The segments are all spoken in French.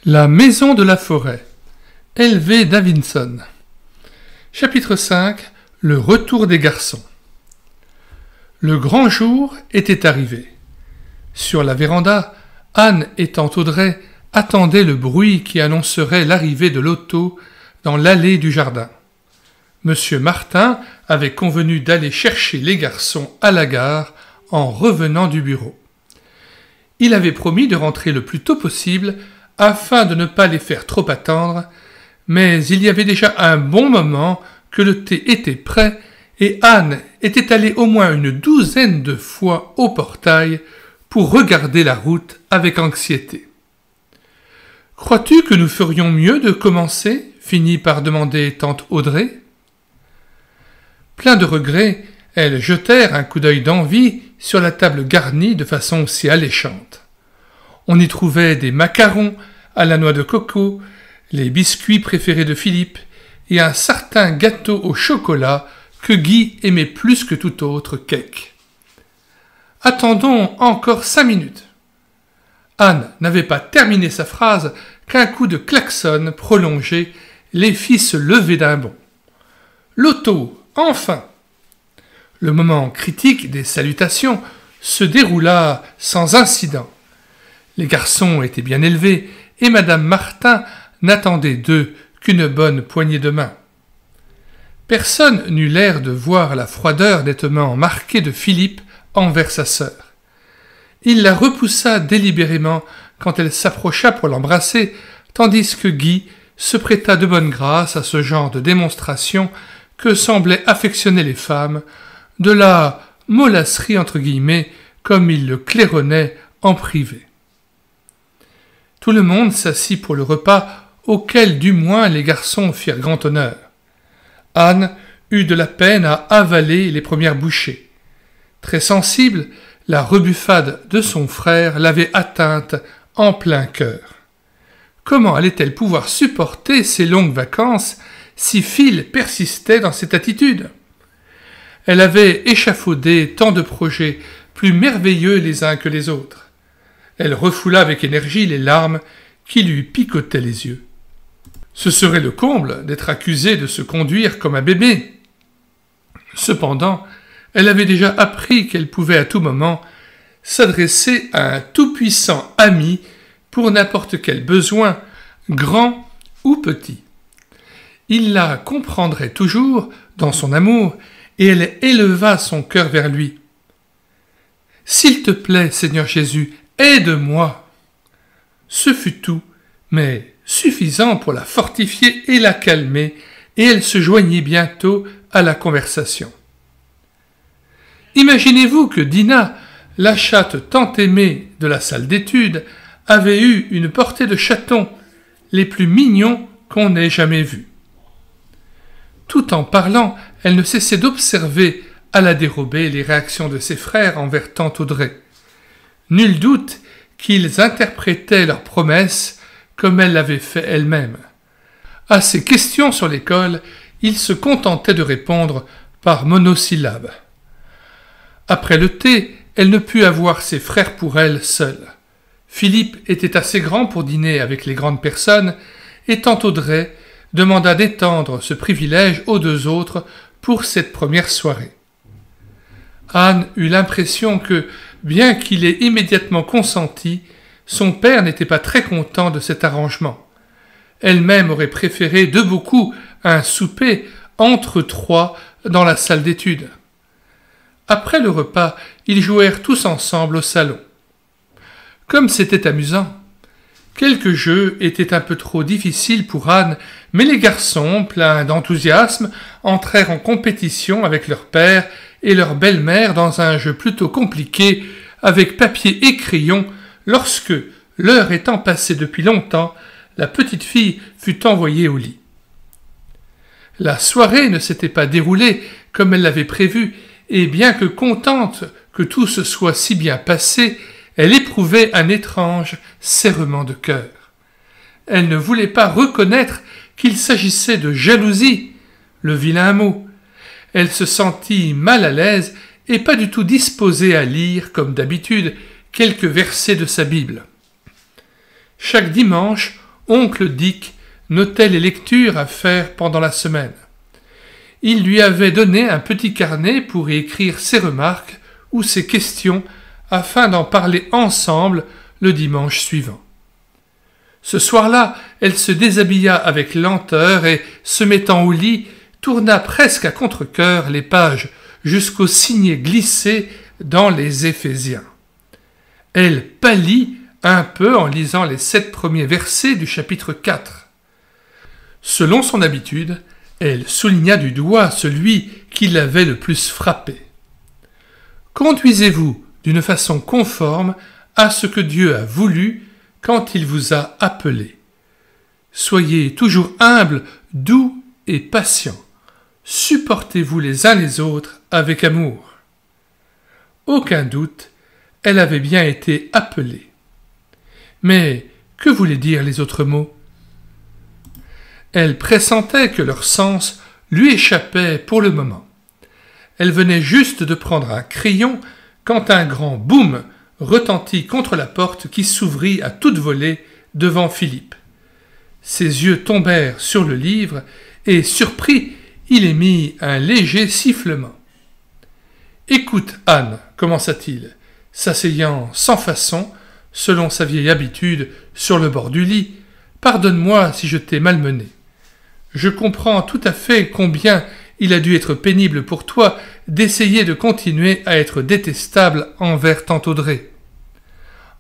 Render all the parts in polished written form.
La maison de la forêt. L.V. Davidson. Chapitre 5. Le retour des garçons. Le grand jour était arrivé. Sur la véranda, Anne et tante Audrey attendaient le bruit qui annoncerait l'arrivée de l'auto dans l'allée du jardin. Monsieur Martin avait convenu d'aller chercher les garçons à la gare en revenant du bureau. Il avait promis de rentrer le plus tôt possible afin de ne pas les faire trop attendre, mais il y avait déjà un bon moment que le thé était prêt et Anne était allée au moins une douzaine de fois au portail pour regarder la route avec anxiété. « Crois-tu que nous ferions mieux de commencer ?» finit par demander tante Audrey. Plein de regrets, elles jetèrent un coup d'œil d'envie sur la table garnie de façon si alléchante. On y trouvait des macarons à la noix de coco, les biscuits préférés de Philippe et un certain gâteau au chocolat que Guy aimait plus que tout autre cake. « Attendons encore 5 minutes. » Anne n'avait pas terminé sa phrase qu'un coup de klaxon prolongé les fit se lever d'un bond. « L'auto, enfin !» Le moment critique des salutations se déroula sans incident. Les garçons étaient bien élevés et madame Martin n'attendait d'eux qu'une bonne poignée de main. Personne n'eut l'air de voir la froideur nettement marquée de Philippe envers sa sœur. Il la repoussa délibérément quand elle s'approcha pour l'embrasser, tandis que Guy se prêta de bonne grâce à ce genre de démonstration que semblaient affectionner les femmes, de la mollasserie entre guillemets, comme il le claironnait en privé. Tout le monde s'assit pour le repas, auquel du moins les garçons firent grand honneur. Anne eut de la peine à avaler les premières bouchées. Très sensible, la rebuffade de son frère l'avait atteinte en plein cœur. Comment allait-elle pouvoir supporter ces longues vacances si Phil persistait dans cette attitude ? Elle avait échafaudé tant de projets plus merveilleux les uns que les autres. Elle refoula avec énergie les larmes qui lui picotaient les yeux. Ce serait le comble d'être accusée de se conduire comme un bébé. Cependant, elle avait déjà appris qu'elle pouvait à tout moment s'adresser à un tout-puissant ami pour n'importe quel besoin, grand ou petit. Il la comprendrait toujours dans son amour et elle éleva son cœur vers lui. « S'il te plaît, Seigneur Jésus, aide-moi !» Ce fut tout, mais suffisant pour la fortifier et la calmer, et elle se joignit bientôt à la conversation. Imaginez-vous que Dinah, la chatte tant aimée de la salle d'études, avait eu une portée de chatons, les plus mignons qu'on ait jamais vus. Tout en parlant, elle ne cessait d'observer à la dérobée les réactions de ses frères envers tante Audrey. Nul doute qu'ils interprétaient leurs promesses comme elle l'avait fait elle-même. À ses questions sur l'école, ils se contentaient de répondre par monosyllabes. Après le thé, elle ne put avoir ses frères pour elle seule. Philippe était assez grand pour dîner avec les grandes personnes, et tante Audrey demanda d'étendre ce privilège aux deux autres pour cette première soirée. Anne eut l'impression que, bien qu'il ait immédiatement consenti, son père n'était pas très content de cet arrangement. Elle-même aurait préféré de beaucoup un souper entre trois dans la salle d'études. Après le repas, ils jouèrent tous ensemble au salon. Comme c'était amusant. Quelques jeux étaient un peu trop difficiles pour Anne, mais les garçons, pleins d'enthousiasme, entrèrent en compétition avec leur père et leur belle-mère dans un jeu plutôt compliqué avec papier et crayon lorsque, l'heure étant passée depuis longtemps, la petite fille fut envoyée au lit. La soirée ne s'était pas déroulée comme elle l'avait prévu, et bien que contente que tout se soit si bien passé, elle éprouvait un étrange serrement de cœur. Elle ne voulait pas reconnaître qu'il s'agissait de jalousie, le vilain mot. Elle se sentit mal à l'aise et pas du tout disposée à lire, comme d'habitude, quelques versets de sa Bible. Chaque dimanche, oncle Dick notait les lectures à faire pendant la semaine. Il lui avait donné un petit carnet pour y écrire ses remarques ou ses questions afin d'en parler ensemble le dimanche suivant. Ce soir-là, elle se déshabilla avec lenteur et, se mettant au lit, tourna presque à contre-cœur les pages jusqu'au signet glissé dans les Éphésiens. Elle pâlit un peu en lisant les 7 premiers versets du chapitre 4. Selon son habitude, elle souligna du doigt celui qui l'avait le plus frappé. « Conduisez-vous d'une façon conforme à ce que Dieu a voulu quand il vous a appelé. Soyez toujours humbles, doux et patients. Supportez-vous les uns les autres avec amour. » Aucun doute, elle avait bien été appelée. Mais que voulaient dire les autres mots? Elle pressentait que leur sens lui échappait pour le moment. Elle venait juste de prendre un crayon quand un grand boum retentit contre la porte qui s'ouvrit à toute volée devant Philippe. Ses yeux tombèrent sur le livre et, surpris, il émit un léger sifflement. « Écoute, Anne, commença-t-il, s'asseyant sans façon, selon sa vieille habitude, sur le bord du lit, pardonne-moi si je t'ai malmené. Je comprends tout à fait combien il a dû être pénible pour toi d'essayer de continuer à être détestable envers tante Audrey.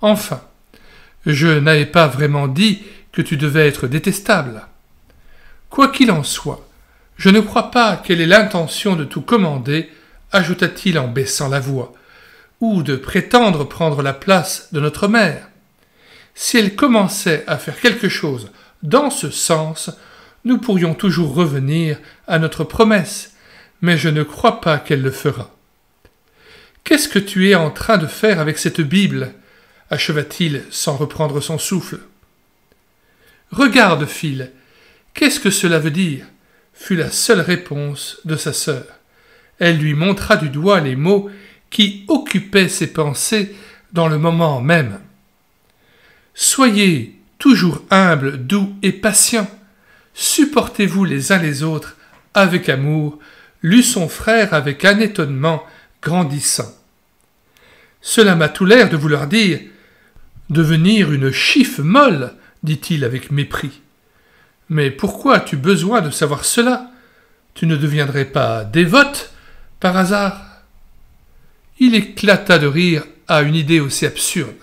Enfin, je n'avais pas vraiment dit que tu devais être détestable. Quoi qu'il en soit, je ne crois pas qu'elle ait l'intention de tout commander, ajouta-t-il en baissant la voix, ou de prétendre prendre la place de notre mère. Si elle commençait à faire quelque chose dans ce sens, nous pourrions toujours revenir à notre promesse, mais je ne crois pas qu'elle le fera. « Qu'est-ce que tu es en train de faire avec cette Bible » acheva-t-il sans reprendre son souffle. « Regarde, Phil, qu'est-ce que cela veut dire » fut la seule réponse de sa sœur. Elle lui montra du doigt les mots qui occupaient ses pensées dans le moment même. « Soyez toujours humbles, doux et patients. Supportez-vous les uns les autres avec amour, lut son frère avec un étonnement grandissant. Cela m'a tout l'air de vouloir dire devenir une chiffe molle, dit-il avec mépris. Mais pourquoi as-tu besoin de savoir cela? Tu ne deviendrais pas dévote, par hasard? Il éclata de rire à une idée aussi absurde.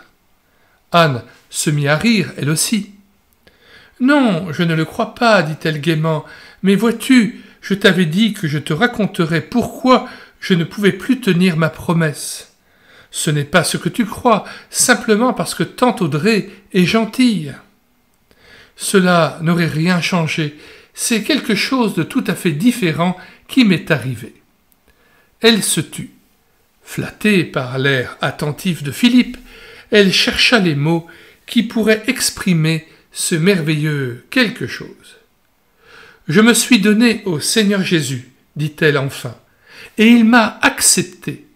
Anne se mit à rire, elle aussi. Non, je ne le crois pas, dit-elle gaiement, mais vois-tu, je t'avais dit que je te raconterais pourquoi je ne pouvais plus tenir ma promesse. Ce n'est pas ce que tu crois, simplement parce que tante Audrey est gentille. Cela n'aurait rien changé, c'est quelque chose de tout à fait différent qui m'est arrivé. Elle se tut. Flattée par l'air attentif de Philippe, elle chercha les mots qui pourraient exprimer ce merveilleux quelque chose. « Je me suis donné au Seigneur Jésus, dit-elle enfin, et il m'a accepté.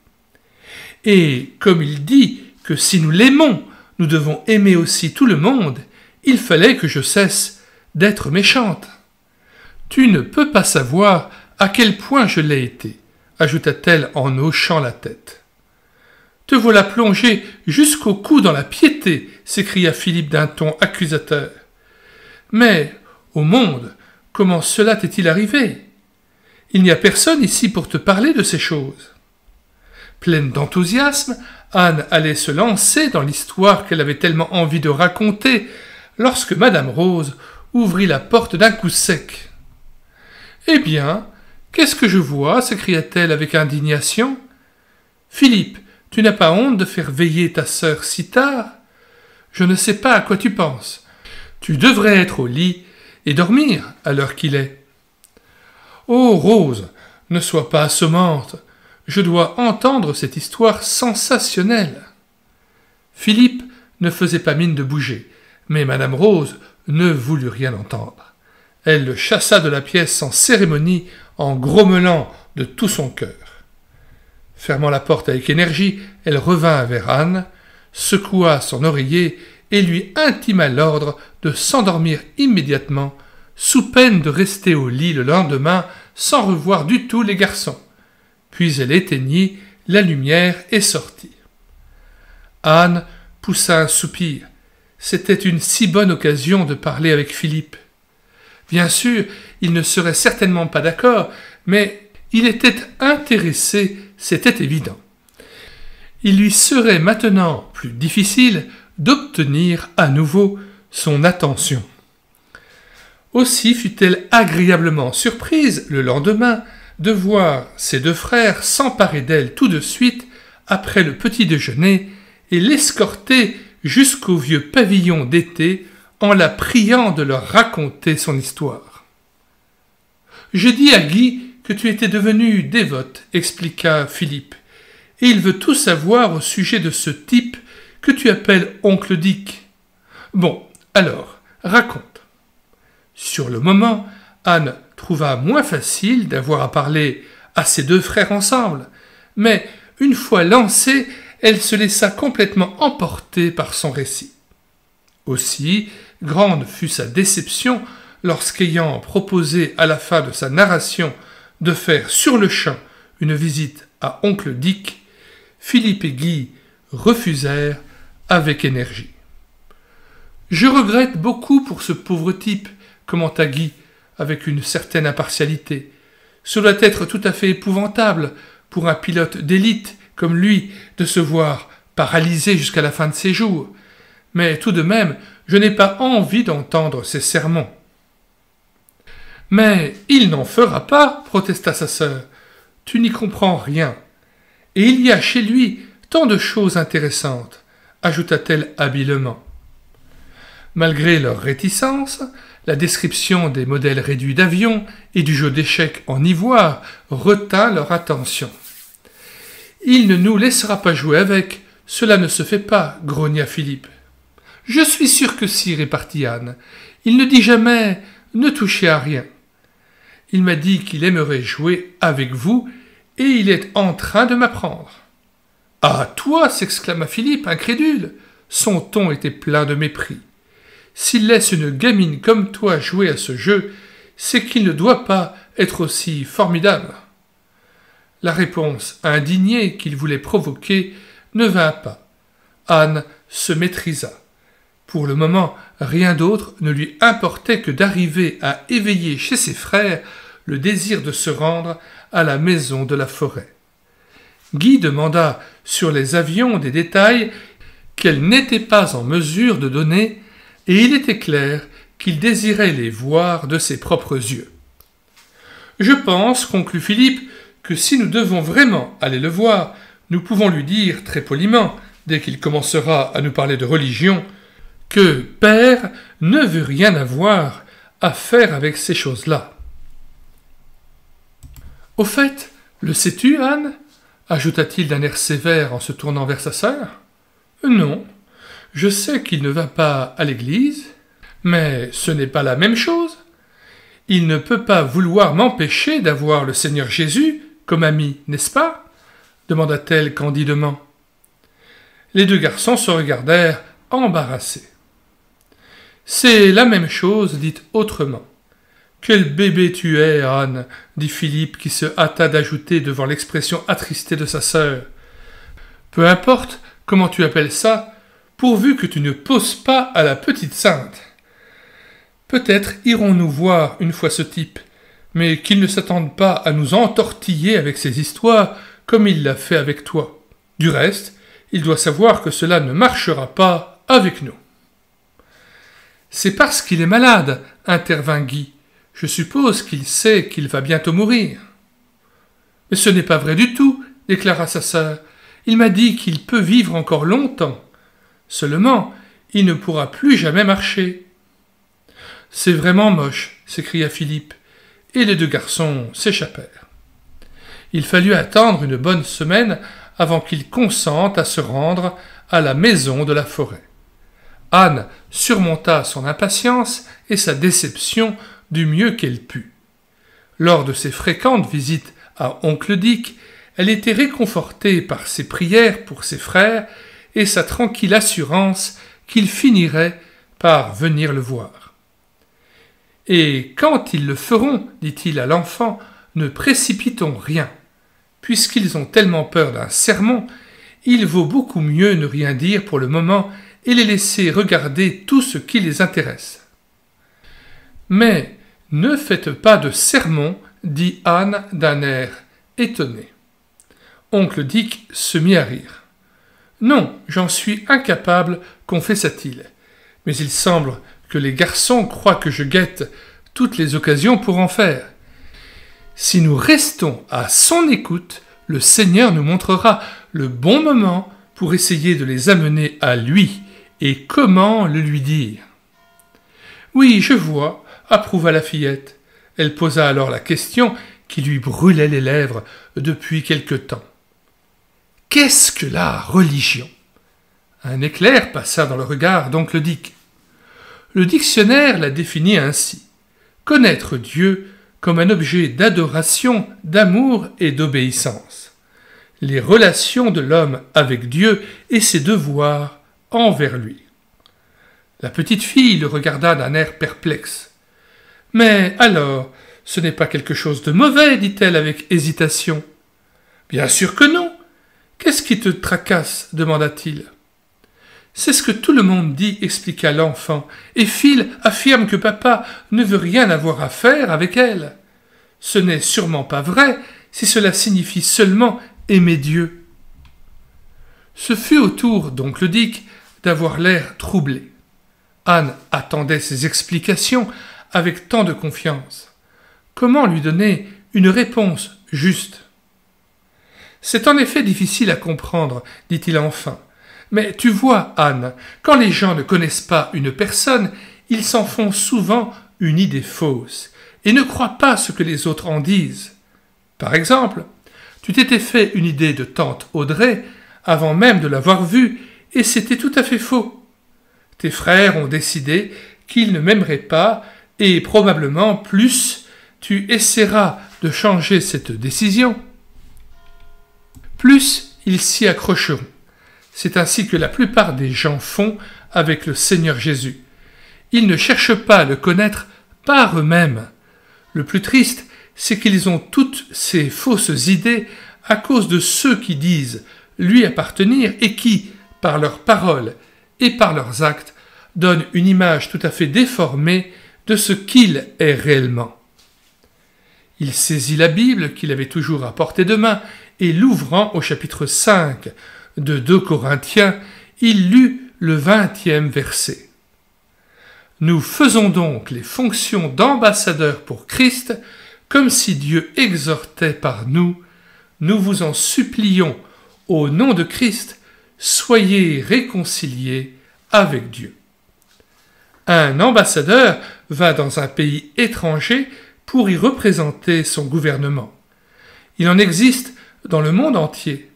Et comme il dit que si nous l'aimons, nous devons aimer aussi tout le monde, il fallait que je cesse d'être méchante. Tu ne peux pas savoir à quel point je l'ai été, ajouta-t-elle en hochant la tête. Te voilà plongé jusqu'au cou dans la piété, s'écria Philippe d'un ton accusateur. Mais, au monde, comment cela t'est-il arrivé? Il n'y a personne ici pour te parler de ces choses. Pleine d'enthousiasme, Anne allait se lancer dans l'histoire qu'elle avait tellement envie de raconter lorsque Madame Rose ouvrit la porte d'un coup sec. « Eh bien, qu'est-ce que je vois » s'écria-t-elle avec indignation. « Philippe, tu n'as pas honte de faire veiller ta sœur si tard? Je ne sais pas à quoi tu penses. Tu devrais être au lit et dormir à l'heure qu'il est. »« Oh, Rose, ne sois pas assommante. Je dois entendre cette histoire sensationnelle. » Philippe ne faisait pas mine de bouger, mais Madame Rose ne voulut rien entendre. Elle le chassa de la pièce sans cérémonie en grommelant de tout son cœur. Fermant la porte avec énergie, elle revint vers Anne, secoua son oreiller et lui intima l'ordre de s'endormir immédiatement, sous peine de rester au lit le lendemain sans revoir du tout les garçons. Puis elle éteignit la lumière et sortit. Anne poussa un soupir. C'était une si bonne occasion de parler avec Philippe. Bien sûr, il ne serait certainement pas d'accord, mais il était intéressé, c'était évident. Il lui serait maintenant plus difficile d'obtenir à nouveau son attention. Aussi fut-elle agréablement surprise le lendemain de voir ses deux frères s'emparer d'elle tout de suite après le petit déjeuner et l'escorter jusqu'au vieux pavillon d'été en la priant de leur raconter son histoire. « J'ai dit à Guy que tu étais devenue dévote, expliqua Philippe, et il veut tout savoir au sujet de ce type que tu appelles oncle Dick. Bon, alors, raconte. » Sur le moment, Anne trouva moins facile d'avoir à parler à ses deux frères ensemble, mais une fois lancée, elle se laissa complètement emporter par son récit. Aussi, grande fut sa déception lorsqu'ayant proposé à la fin de sa narration de faire sur le champ une visite à oncle Dick, Philippe et Guy refusèrent avec énergie. « Je regrette beaucoup pour ce pauvre type, commenta Guy avec une certaine impartialité. Ce doit être tout à fait épouvantable pour un pilote d'élite comme lui de se voir paralysé jusqu'à la fin de ses jours. Mais tout de même, je n'ai pas envie d'entendre ces sermons. » « Mais il n'en fera pas, protesta sa sœur. Tu n'y comprends rien. Et il y a chez lui tant de choses intéressantes, ajouta-t-elle habilement. Malgré leur réticence, la description des modèles réduits d'avions et du jeu d'échecs en ivoire retint leur attention. « Il ne nous laissera pas jouer avec, cela ne se fait pas, grogna Philippe. « Je suis sûr que si, répartit Anne. Il ne dit jamais « ne touchez à rien ». Il m'a dit qu'il aimerait jouer avec vous, et il est en train de m'apprendre. »« Ah, toi !» s'exclama Philippe, incrédule. Son ton était plein de mépris. « S'il laisse une gamine comme toi jouer à ce jeu, c'est qu'il ne doit pas être aussi formidable. » La réponse indignée qu'il voulait provoquer ne vint pas. Anne se maîtrisa. Pour le moment, rien d'autre ne lui importait que d'arriver à éveiller chez ses frères le désir de se rendre à la maison de la forêt. Guy demanda sur les avions des détails qu'elle n'était pas en mesure de donner, et il était clair qu'il désirait les voir de ses propres yeux. « Je pense, conclut Philippe, que si nous devons vraiment aller le voir, nous pouvons lui dire très poliment, dès qu'il commencera à nous parler de religion, que père ne veut rien avoir à faire avec ces choses-là. »« Au fait, le sais-tu, Anne » ajouta-t-il d'un air sévère en se tournant vers sa sœur. « Non, je sais qu'il ne va pas à l'église, mais ce n'est pas la même chose. Il ne peut pas vouloir m'empêcher d'avoir le Seigneur Jésus comme ami, n'est-ce pas » demanda-t-elle candidement. Les deux garçons se regardèrent embarrassés. « C'est la même chose, dite autrement. »« Quel bébé tu es, Anne » dit Philippe, qui se hâta d'ajouter devant l'expression attristée de sa sœur. « Peu importe comment tu appelles ça, pourvu que tu ne poses pas à la petite sainte. Peut-être irons-nous voir une fois ce type, mais qu'il ne s'attende pas à nous entortiller avec ses histoires comme il l'a fait avec toi. Du reste, il doit savoir que cela ne marchera pas avec nous. » « C'est parce qu'il est malade, » intervint Guy. « Je suppose qu'il sait qu'il va bientôt mourir. »« Mais ce n'est pas vrai du tout, » déclara sa sœur. « Il m'a dit qu'il peut vivre encore longtemps. Seulement, il ne pourra plus jamais marcher. »« C'est vraiment moche, » s'écria Philippe, et les deux garçons s'échappèrent. Il fallut attendre une bonne semaine avant qu'ils consentent à se rendre à la maison de la forêt. Anne surmonta son impatience et sa déception du mieux qu'elle put. Lors de ses fréquentes visites à oncle Dick, elle était réconfortée par ses prières pour ses frères et sa tranquille assurance qu'ils finiraient par venir le voir. Et quand ils le feront, dit-il à l'enfant, ne précipitons rien. Puisqu'ils ont tellement peur d'un sermon, il vaut beaucoup mieux ne rien dire pour le moment et les laisser regarder tout ce qui les intéresse. Mais ne faites pas de sermon, dit Anne d'un air étonné. Oncle Dick se mit à rire. Non, j'en suis incapable, confessa-t-il. Mais il semble que les garçons croient que je guette toutes les occasions pour en faire. Si nous restons à son écoute, le Seigneur nous montrera le bon moment pour essayer de les amener à lui et comment le lui dire. Oui, je vois, approuva la fillette. Elle posa alors la question qui lui brûlait les lèvres depuis quelque temps. Qu'est-ce que la religion ? Un éclair passa dans le regard d'oncle Dick. Le dictionnaire la définit ainsi. Connaître Dieu comme un objet d'adoration, d'amour et d'obéissance. Les relations de l'homme avec Dieu et ses devoirs envers lui. La petite fille le regarda d'un air perplexe. « Mais alors, ce n'est pas quelque chose de mauvais, dit-elle avec hésitation. « Bien sûr que non. Qu'est-ce qui te tracasse ? demanda-t-il. « C'est ce que tout le monde dit, expliqua l'enfant, et Phil affirme que papa ne veut rien avoir à faire avec elle. Ce n'est sûrement pas vrai si cela signifie seulement aimer Dieu. » Ce fut au tour d'oncle Dick d'avoir l'air troublé. Anne attendait ses explications avec tant de confiance. Comment lui donner une réponse juste ? « C'est en effet difficile à comprendre, dit-il enfin. Mais tu vois, Anne, quand les gens ne connaissent pas une personne, ils s'en font souvent une idée fausse et ne croient pas ce que les autres en disent. Par exemple, tu t'étais fait une idée de tante Audrey avant même de l'avoir vue, et c'était tout à fait faux. Tes frères ont décidé qu'ils ne m'aimeraient pas, et probablement plus tu essaieras de changer cette décision, plus ils s'y accrocheront. C'est ainsi que la plupart des gens font avec le Seigneur Jésus. Ils ne cherchent pas à le connaître par eux-mêmes. Le plus triste, c'est qu'ils ont toutes ces fausses idées à cause de ceux qui disent lui appartenir et qui, par leurs paroles et par leurs actes, donnent une image tout à fait déformée de ce qu'il est réellement. Il saisit la Bible qu'il avait toujours à portée de main et l'ouvrant au chapitre 5 de 2 Corinthiens, il lut le 20e verset. « Nous faisons donc les fonctions d'ambassadeurs pour Christ, comme si Dieu exhortait par nous. Nous vous en supplions, au nom de Christ, soyez réconciliés avec Dieu. » Un ambassadeur va dans un pays étranger pour y représenter son gouvernement. Il en existe dans le monde entier.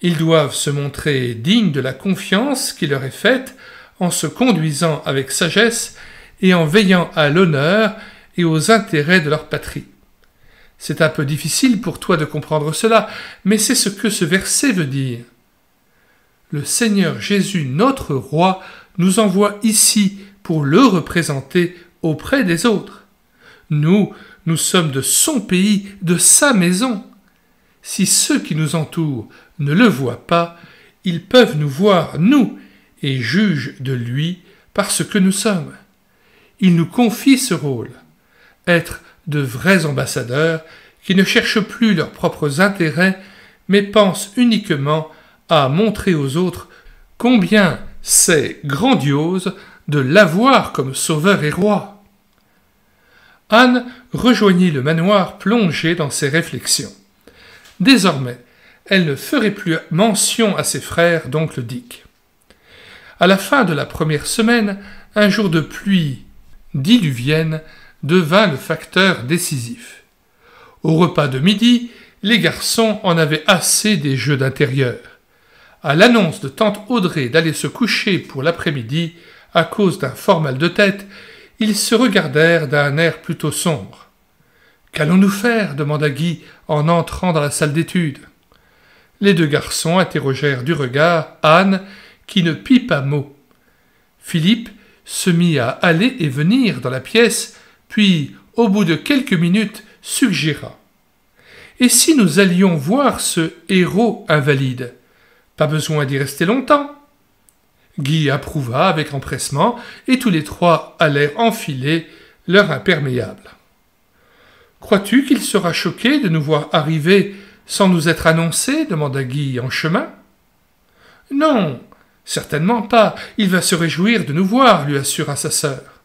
Ils doivent se montrer dignes de la confiance qui leur est faite en se conduisant avec sagesse et en veillant à l'honneur et aux intérêts de leur patrie. C'est un peu difficile pour toi de comprendre cela, mais c'est ce que ce verset veut dire. Le Seigneur Jésus, notre Roi, nous envoie ici pour le représenter auprès des autres. Nous sommes de son pays, de sa maison. Si ceux qui nous entourent ne le voient pas, ils peuvent nous voir, nous, et jugent de lui par ce que nous sommes. Il nous confie ce rôle, être de vrais ambassadeurs qui ne cherchent plus leurs propres intérêts, mais pensent uniquement à montrer aux autres combien c'est grandiose de l'avoir comme sauveur et roi. Anne rejoignit le manoir plongée dans ses réflexions. Désormais, elle ne ferait plus mention à ses frères d'oncle Dick. À la fin de la première semaine, un jour de pluie diluvienne devint le facteur décisif. Au repas de midi, les garçons en avaient assez des jeux d'intérieur. À l'annonce de tante Audrey d'aller se coucher pour l'après-midi, à cause d'un fort mal de tête, ils se regardèrent d'un air plutôt sombre. « Qu'allons-nous faire » demanda Guy en entrant dans la salle d'études. Les deux garçons interrogèrent du regard Anne, qui ne pit pas mot. Philippe se mit à aller et venir dans la pièce, puis, au bout de quelques minutes, suggéra. « Et si nous allions voir ce héros invalide? Pas besoin d'y rester longtemps. » Guy approuva avec empressement, et tous les trois allèrent enfiler leur imperméable. « Crois-tu qu'il sera choqué de nous voir arriver sans nous être annoncé? Demanda Guy en chemin. « Non, certainement pas. Il va se réjouir de nous voir, lui assura sa sœur.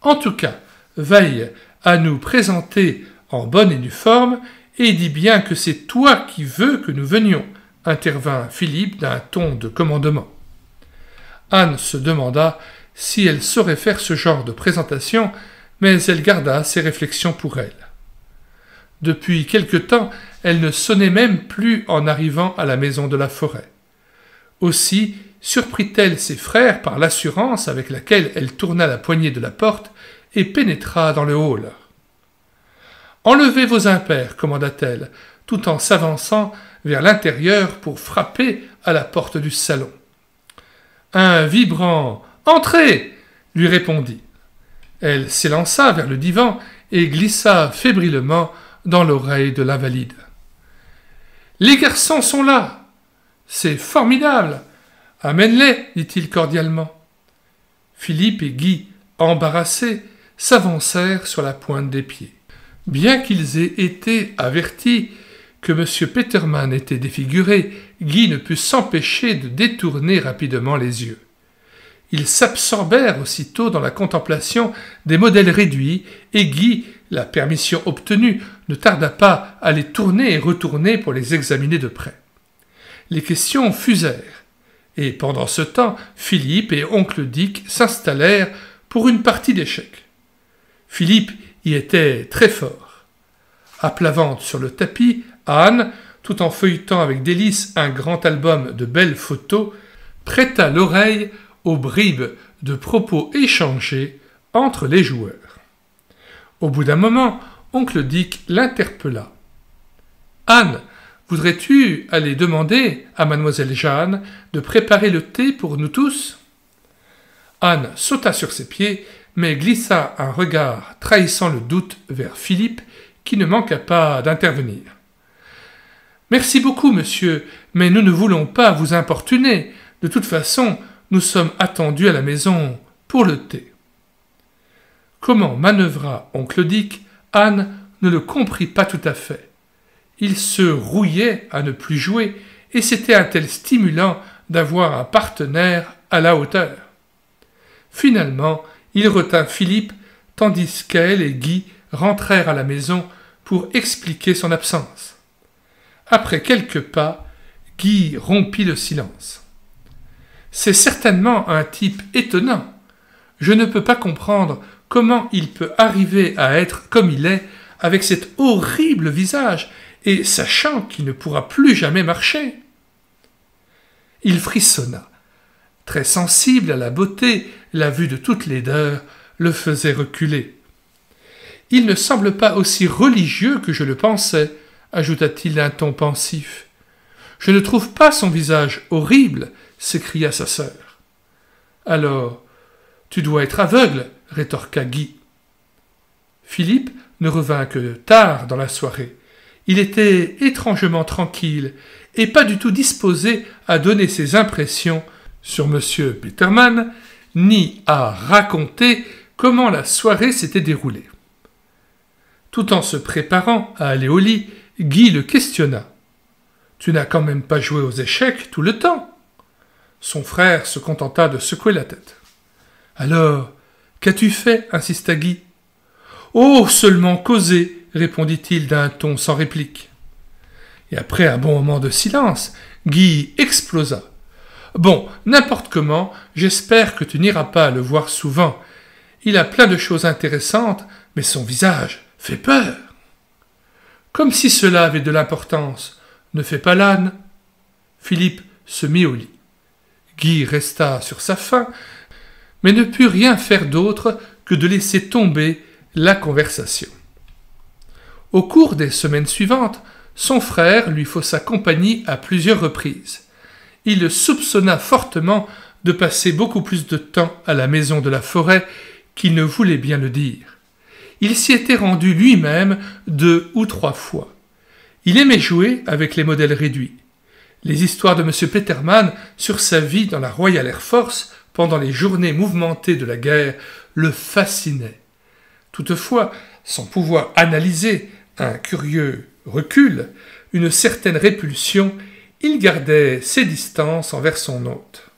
En tout cas, veille à nous présenter en bonne et due forme, et dis bien que c'est toi qui veux que nous venions, intervint Philippe d'un ton de commandement. Anne se demanda si elle saurait faire ce genre de présentation, mais elle garda ses réflexions pour elle. Depuis quelque temps, elle ne sonnait même plus en arrivant à la maison de la forêt. Aussi surprit-elle ses frères par l'assurance avec laquelle elle tourna la poignée de la porte et pénétra dans le hall. « Enlevez vos impairs, commanda-t-elle, tout en s'avançant vers l'intérieur pour frapper à la porte du salon. Un vibrant « Entrez !» lui répondit. Elle s'élança vers le divan et glissa fébrilement dans l'oreille de l'invalide. « Les garçons sont là! C'est formidable! Amène-les, dit-il cordialement. Philippe et Guy, embarrassés, s'avancèrent sur la pointe des pieds. Bien qu'ils aient été avertis que M. Petermann était défiguré, Guy ne put s'empêcher de détourner rapidement les yeux. Ils s'absorbèrent aussitôt dans la contemplation des modèles réduits, et Guy, la permission obtenue, ne tarda pas à les tourner et retourner pour les examiner de près. Les questions fusèrent, et pendant ce temps, Philippe et oncle Dick s'installèrent pour une partie d'échecs. Philippe y était très fort. À plat ventre sur le tapis, Anne, tout en feuilletant avec délice un grand album de belles photos, prêta l'oreille aux bribes de propos échangés entre les joueurs. Au bout d'un moment, oncle Dick l'interpella. « Anne, voudrais-tu aller demander à mademoiselle Jeanne de préparer le thé pour nous tous ?» Anne sauta sur ses pieds, mais glissa un regard trahissant le doute vers Philippe, qui ne manqua pas d'intervenir. « Merci beaucoup, monsieur, mais nous ne voulons pas vous importuner. De toute façon, nous sommes attendus à la maison pour le thé. » Comment manœuvra oncle Dick, Anne ne le comprit pas tout à fait. Il se rouillait à ne plus jouer, et c'était un tel stimulant d'avoir un partenaire à la hauteur. Finalement, il retint Philippe, tandis qu'elle et Guy rentrèrent à la maison pour expliquer son absence. Après quelques pas, Guy rompit le silence. « C'est certainement un type étonnant. Je ne peux pas comprendre comment il peut arriver à être comme il est, avec cet horrible visage, et sachant qu'il ne pourra plus jamais marcher. » Il frissonna. Très sensible à la beauté, la vue de toute laideur le faisait reculer. « Il ne semble pas aussi religieux que je le pensais, » ajouta-t-il d'un ton pensif. « Je ne trouve pas son visage horrible, » s'écria sa sœur. « Alors, tu dois être aveugle, » rétorqua Guy. Philippe ne revint que tard dans la soirée. Il était étrangement tranquille et pas du tout disposé à donner ses impressions sur M. Petermann, ni à raconter comment la soirée s'était déroulée. Tout en se préparant à aller au lit, Guy le questionna. « Tu n'as quand même pas joué aux échecs tout le temps ?» Son frère se contenta de secouer la tête. « Alors, qu'as-tu fait ?» insista Guy. « Oh, seulement causer !» répondit-il d'un ton sans réplique. Et après un bon moment de silence, Guy explosa. « Bon, n'importe comment, j'espère que tu n'iras pas le voir souvent. Il a plein de choses intéressantes, mais son visage fait peur. » Comme si cela avait de l'importance. Ne fais pas l'âne. Philippe se mit au lit. Guy resta sur sa faim, mais ne put rien faire d'autre que de laisser tomber la conversation. Au cours des semaines suivantes, son frère lui faussa compagnie à plusieurs reprises. Il le soupçonna fortement de passer beaucoup plus de temps à la maison de la forêt qu'il ne voulait bien le dire. Il s'y était rendu lui-même 2 ou 3 fois. Il aimait jouer avec les modèles réduits. Les histoires de M. Peterman sur sa vie dans la Royal Air Force pendant les journées mouvementées de la guerre le fascinaient. Toutefois, sans pouvoir analyser un curieux recul, une certaine répulsion, il gardait ses distances envers son hôte.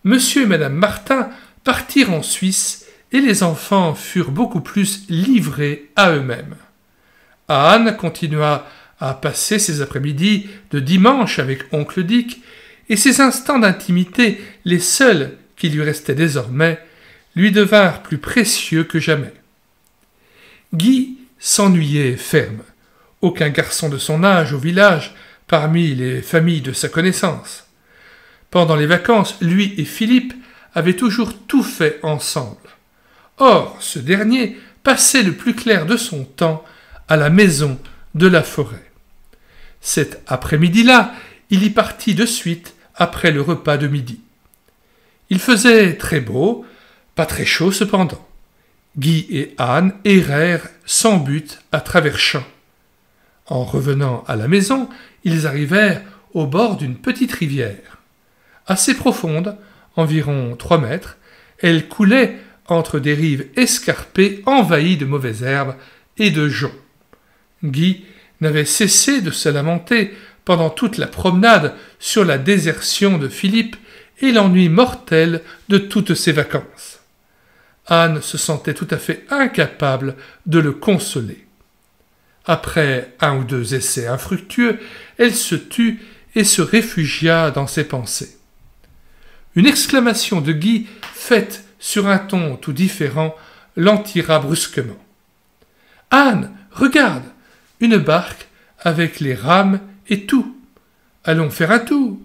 Monsieur et Madame Martin partirent en Suisse et les enfants furent beaucoup plus livrés à eux-mêmes. Anne continua à passer ses après-midi de dimanche avec oncle Dick, et ses instants d'intimité, les seuls qui lui restaient désormais, lui devinrent plus précieux que jamais. Guy s'ennuyait ferme. Aucun garçon de son âge au village, parmi les familles de sa connaissance. Pendant les vacances, lui et Philippe avaient toujours tout fait ensemble. Or, ce dernier passait le plus clair de son temps à la maison de la forêt. Cet après-midi-là, il y partit de suite après le repas de midi. Il faisait très beau, pas très chaud cependant. Guy et Anne errèrent sans but à travers champs. En revenant à la maison, ils arrivèrent au bord d'une petite rivière. Assez profonde, environ 3 mètres, elle coulait entre des rives escarpées envahies de mauvaises herbes et de joncs. Guy n'avait cessé de se lamenter pendant toute la promenade sur la désertion de Philippe et l'ennui mortel de toutes ses vacances. Anne se sentait tout à fait incapable de le consoler. Après 1 ou 2 essais infructueux, elle se tut et se réfugia dans ses pensées. Une exclamation de Guy, faite sur un ton tout différent, l'en tira brusquement. « Anne, regarde, une barque avec les rames et tout. Allons faire un tour. »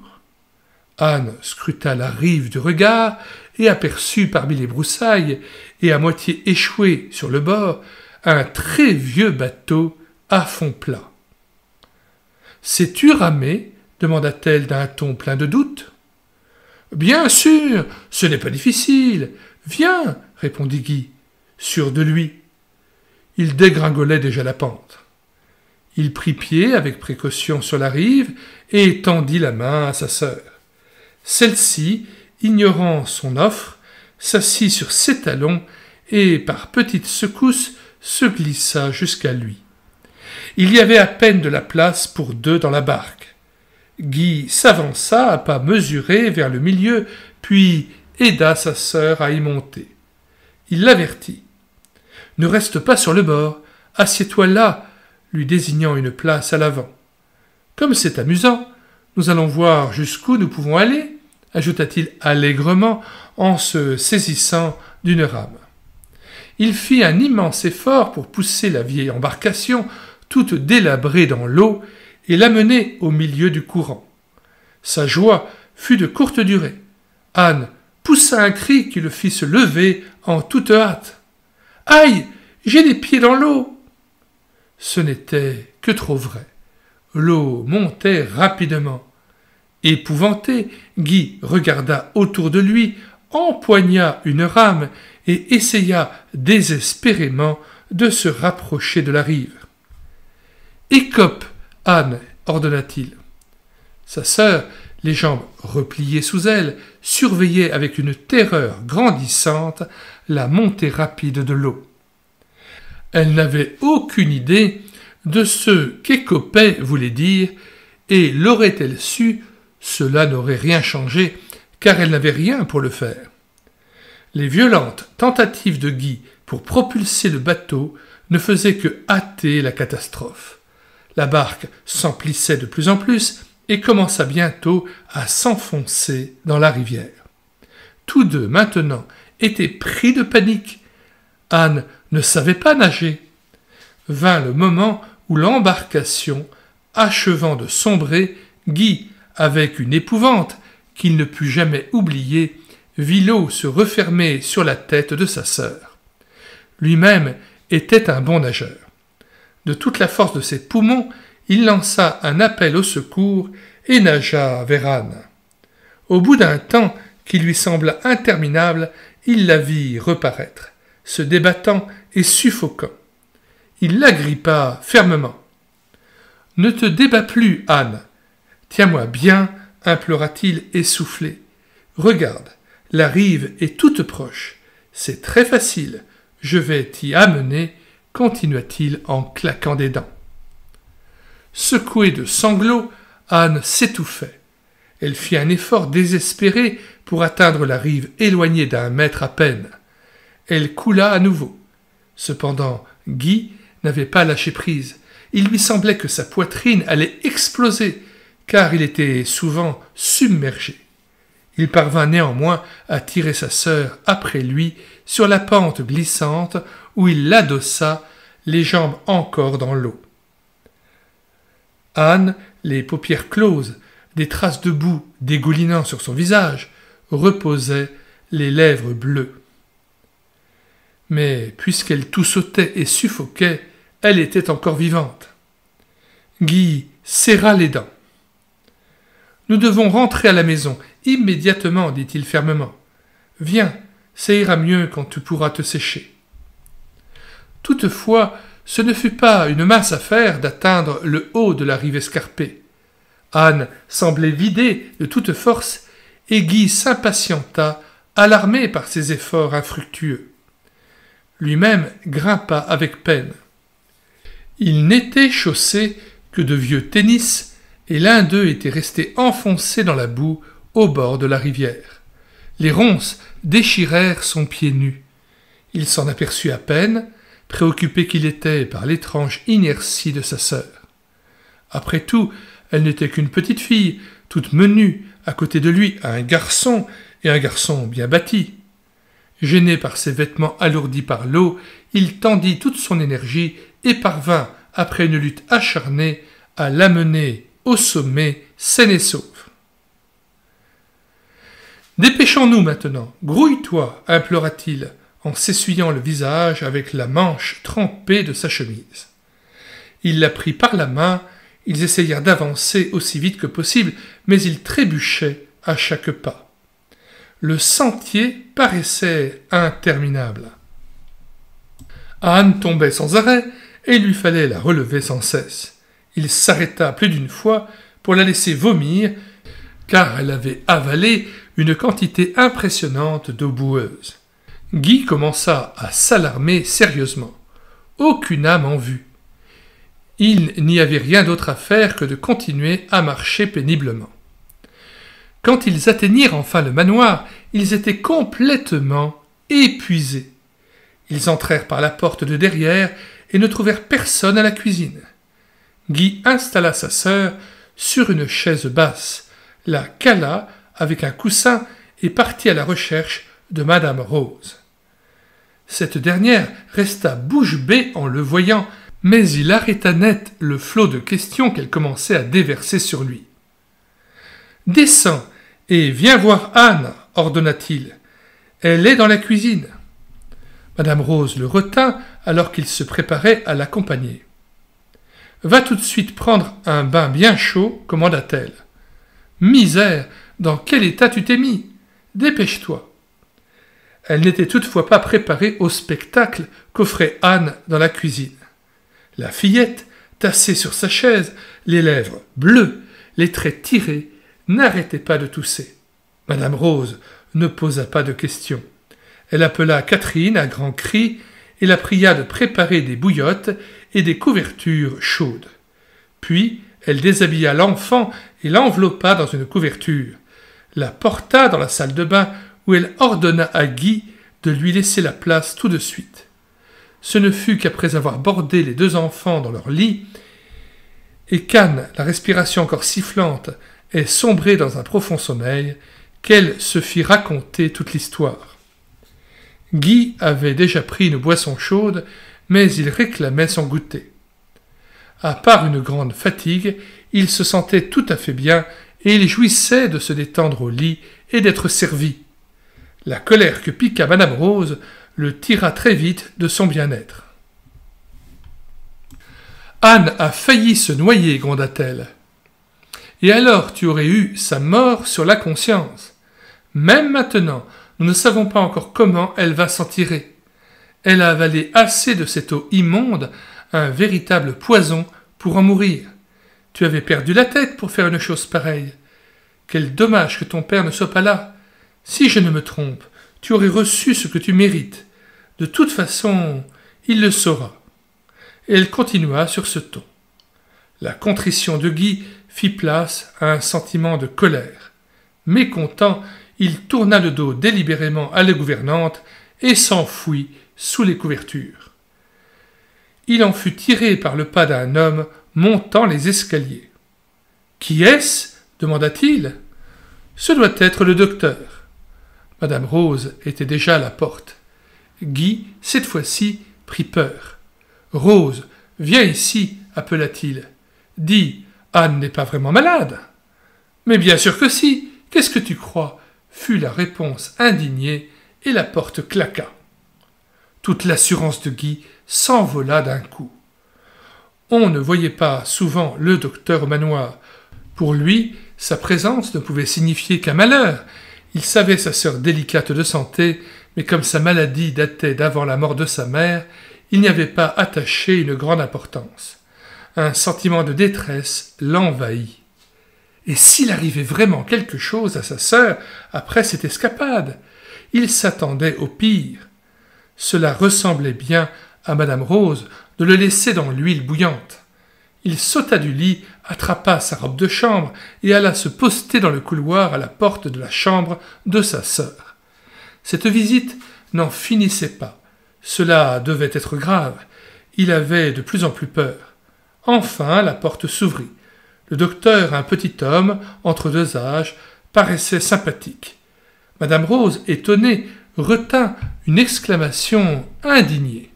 Anne scruta la rive du regard et aperçut parmi les broussailles et à moitié échoué sur le bord un très vieux bateau à fond plat. « Sais-tu ramer » demanda-t-elle d'un ton plein de doute. « Bien sûr, ce n'est pas difficile. Viens, répondit Guy, sûr de lui. Il dégringolait déjà la pente. Il prit pied avec précaution sur la rive et tendit la main à sa sœur. Celle-ci, ignorant son offre, s'assit sur ses talons et, par petites secousses, se glissa jusqu'à lui. Il y avait à peine de la place pour 2 dans la barque. Guy s'avança à pas mesurés vers le milieu, puis aida sa sœur à y monter. Il l'avertit. « Ne reste pas sur le bord, assieds-toi là », lui désignant une place à l'avant. « Comme c'est amusant, nous allons voir jusqu'où nous pouvons aller », ajouta-t-il allègrement en se saisissant d'une rame. Il fit un immense effort pour pousser la vieille embarcation, toute délabrée dans l'eau, et l'amener au milieu du courant. Sa joie fut de courte durée. Anne poussa un cri qui le fit se lever en toute hâte. « Aïe, j'ai les pieds dans l'eau !» Ce n'était que trop vrai. L'eau montait rapidement. Épouvanté, Guy regarda autour de lui, empoigna une rame et essaya désespérément de se rapprocher de la rive. « Écope, Anne !» ordonna-t-il. Sa sœur, les jambes repliées sous elle, surveillait avec une terreur grandissante la montée rapide de l'eau. Elle n'avait aucune idée de ce qu'écoper voulait dire, et l'aurait-elle su, cela n'aurait rien changé, car elle n'avait rien pour le faire. Les violentes tentatives de Guy pour propulser le bateau ne faisaient que hâter la catastrophe. La barque s'emplissait de plus en plus et commença bientôt à s'enfoncer dans la rivière. Tous deux, maintenant, étaient pris de panique. Anne ne savait pas nager. Vint le moment où l'embarcation, achevant de sombrer, Guy, avec une épouvante qu'il ne put jamais oublier, vit l'eau se refermer sur la tête de sa sœur. Lui-même était un bon nageur. De toute la force de ses poumons, il lança un appel au secours et nagea vers Anne. Au bout d'un temps qui lui sembla interminable, il la vit reparaître, se débattant et suffoquant. Il l'agrippa fermement. « Ne te débats plus, Anne. Tiens-moi bien, implora-t-il essoufflé. Regarde, la rive est toute proche. C'est très facile. Je vais t'y amener, continua-t-il en claquant des dents. Secouée de sanglots, Anne s'étouffait. Elle fit un effort désespéré pour atteindre la rive éloignée d'1 mètre à peine. Elle coula à nouveau. Cependant, Guy n'avait pas lâché prise. Il lui semblait que sa poitrine allait exploser, car il était souvent submergé. Il parvint néanmoins à tirer sa sœur après lui sur la pente glissante où il l'adossa, les jambes encore dans l'eau. Anne, les paupières closes, des traces de boue dégoulinant sur son visage, reposait les lèvres bleues. Mais puisqu'elle toussautait et suffoquait, elle était encore vivante. Guy serra les dents. « Nous devons rentrer à la maison, immédiatement, dit-il fermement. Viens, ça ira mieux quand tu pourras te sécher. » Toutefois, ce ne fut pas une mince affaire d'atteindre le haut de la rive escarpée. Anne semblait vidée de toute force, et Guy s'impatienta, alarmé par ses efforts infructueux. Lui-même grimpa avec peine. Ils n'étaient chaussés que de vieux tennis, et l'un d'eux était resté enfoncé dans la boue au bord de la rivière. Les ronces déchirèrent son pied nu. Il s'en aperçut à peine, préoccupé qu'il était par l'étrange inertie de sa sœur. Après tout, elle n'était qu'une petite fille, toute menue, à côté de lui un garçon, et un garçon bien bâti. Gêné par ses vêtements alourdis par l'eau, il tendit toute son énergie et parvint, après une lutte acharnée, à l'amener au sommet, saine et sauve. « Dépêchons-nous maintenant, grouille-toi, implora-t-il, en s'essuyant le visage avec la manche trempée de sa chemise. Il la prit par la main, ils essayèrent d'avancer aussi vite que possible, mais ils trébuchaient à chaque pas. Le sentier paraissait interminable. Anne tombait sans arrêt, et il lui fallait la relever sans cesse. Il s'arrêta plus d'une fois pour la laisser vomir, car elle avait avalé une quantité impressionnante d'eau boueuse. Guy commença à s'alarmer sérieusement. Aucune âme en vue. Il n'y avait rien d'autre à faire que de continuer à marcher péniblement. Quand ils atteignirent enfin le manoir, ils étaient complètement épuisés. Ils entrèrent par la porte de derrière et ne trouvèrent personne à la cuisine. Guy installa sa sœur sur une chaise basse, la cala avec un coussin et partit à la recherche de Madame Rose. Cette dernière resta bouche bée en le voyant, mais il arrêta net le flot de questions qu'elle commençait à déverser sur lui. « Descends et viens voir Anne, ordonna-t-il. Elle est dans la cuisine. » Madame Rose le retint alors qu'il se préparait à l'accompagner. « Va tout de suite prendre un bain bien chaud, commanda-t-elle. « Misère, dans quel état tu t'es mis? Dépêche-toi. » Elle n'était toutefois pas préparée au spectacle qu'offrait Anne dans la cuisine. La fillette, tassée sur sa chaise, les lèvres bleues, les traits tirés, n'arrêtait pas de tousser. Madame Rose ne posa pas de questions. Elle appela Catherine à grands cris et la pria de préparer des bouillottes et des couvertures chaudes. Puis elle déshabilla l'enfant et l'enveloppa dans une couverture, la porta dans la salle de bain où elle ordonna à Guy de lui laisser la place tout de suite. Ce ne fut qu'après avoir bordé les 2 enfants dans leur lit, et qu'Anne, la respiration encore sifflante, ait sombré dans un profond sommeil, qu'elle se fit raconter toute l'histoire. Guy avait déjà pris une boisson chaude, mais il réclamait son goûter. À part une grande fatigue, il se sentait tout à fait bien, et il jouissait de se détendre au lit et d'être servi. La colère que piqua Madame Rose le tira très vite de son bien-être. « Anne a failli se noyer, gronda-t-elle. Et alors tu aurais eu sa mort sur la conscience. Même maintenant, nous ne savons pas encore comment elle va s'en tirer. Elle a avalé assez de cette eau immonde, un véritable poison, pour en mourir. Tu avais perdu la tête pour faire une chose pareille. Quel dommage que ton père ne soit pas là. Si je ne me trompe, tu aurais reçu ce que tu mérites. De toute façon, il le saura. » Et elle continua sur ce ton. La contrition de Guy fit place à un sentiment de colère. Mécontent, il tourna le dos délibérément à la gouvernante et s'enfuit sous les couvertures. Il en fut tiré par le pas d'un homme montant les escaliers. « Qui est-ce » demanda-t-il. « Ce doit être le docteur. » Madame Rose était déjà à la porte. Guy, cette fois-ci, prit peur. « Rose, viens ici, appela-t-il. Dis, Anne n'est pas vraiment malade. »« Mais bien sûr que si. Qu'est-ce que tu crois ?» fut la réponse indignée, et la porte claqua. Toute l'assurance de Guy s'envola d'un coup. On ne voyait pas souvent le docteur au manoir. Pour lui, sa présence ne pouvait signifier qu'un malheur. Il savait sa sœur délicate de santé, mais comme sa maladie datait d'avant la mort de sa mère, il n'y avait pas attaché une grande importance. Un sentiment de détresse l'envahit. Et s'il arrivait vraiment quelque chose à sa sœur après cette escapade? Il s'attendait au pire. Cela ressemblait bien à Madame Rose de le laisser dans l'huile bouillante. Il sauta du lit, attrapa sa robe de chambre et alla se poster dans le couloir à la porte de la chambre de sa sœur. Cette visite n'en finissait pas. Cela devait être grave. Il avait de plus en plus peur. Enfin, la porte s'ouvrit. Le docteur, un petit homme, entre deux âges, paraissait sympathique. Madame Rose, étonnée, retint une exclamation indignée.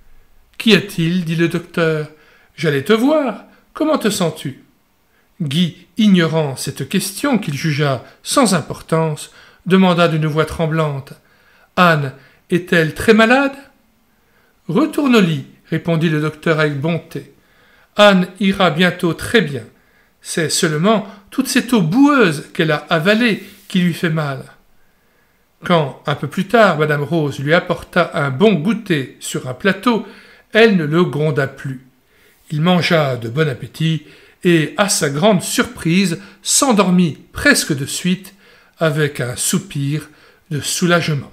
« Qu'y a-t-il » dit le docteur. « J'allais te voir. Comment te sens-tu » Guy, ignorant cette question qu'il jugea sans importance, demanda d'une voix tremblante. « Anne est-elle très malade » ? « Retourne au lit, » répondit le docteur avec bonté. « Anne ira bientôt très bien. C'est seulement toute cette eau boueuse qu'elle a avalée qui lui fait mal. » Quand, un peu plus tard, Madame Rose lui apporta un bon goûter sur un plateau, elle ne le gronda plus. Il mangea de bon appétit et, à sa grande surprise, s'endormit presque de suite avec un soupir de soulagement.